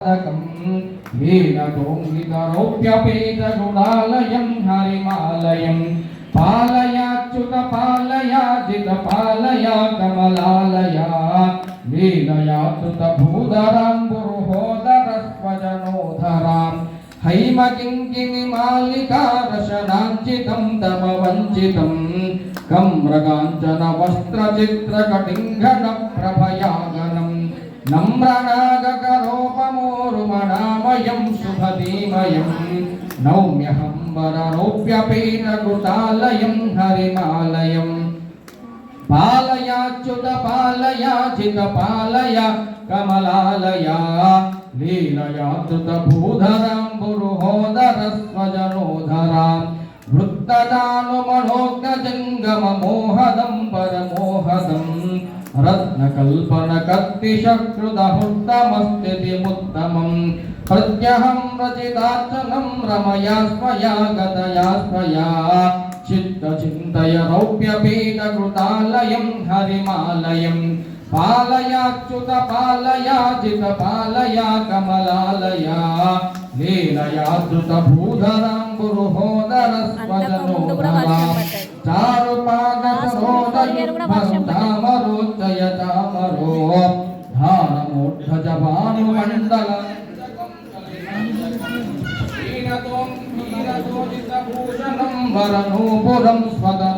वीणतोङ्गितरौप्यपेतगुणालयं हरिमालयं पालयाच्युत पालयाजित पालया कमलालया लीलयाच्युतभूधराम्बुरुहोदरस्वजनोधरां हैमकिङ्किणिमालिकारशनाञ्चितं तव वञ्चितं कं मृगाञ्चनवस्त्रचित्रकटिङ्घनप्रभयागनं नम्रनागकरोपमोरुमणामयं शुभधीमयं नौम्यहं वररौप्यपेतकृतालयं हरिमालयं पालयाच्युत पालयाजित पालय कमलालया लीलयाच्युतभूधराम्बुरुहोदरस्वजनोधरां वृत्तदानुमनोज्ञजङ्गममोहदं परमोहदं रत्नकल्पनकर्तिशकृदहुत्तमस्थितिमुत्तमं प्रत्यहं रचितार्चनं रमया स्वया गतया स्वया चित्तचिन्तय रौप्यपेतकृतालयं हरिमालयं पालयाच्युत पालयाजित पालया कमलालया लीलयाच्युतभूधराम्बुरुहोदरस्वजनोधरां चारुपादसरोदयुग्मरुदामरोच्चयतामरो धारमोद्धजभानुमण्डल वीणतोजितभूषणं वरनूपुरं स्वदा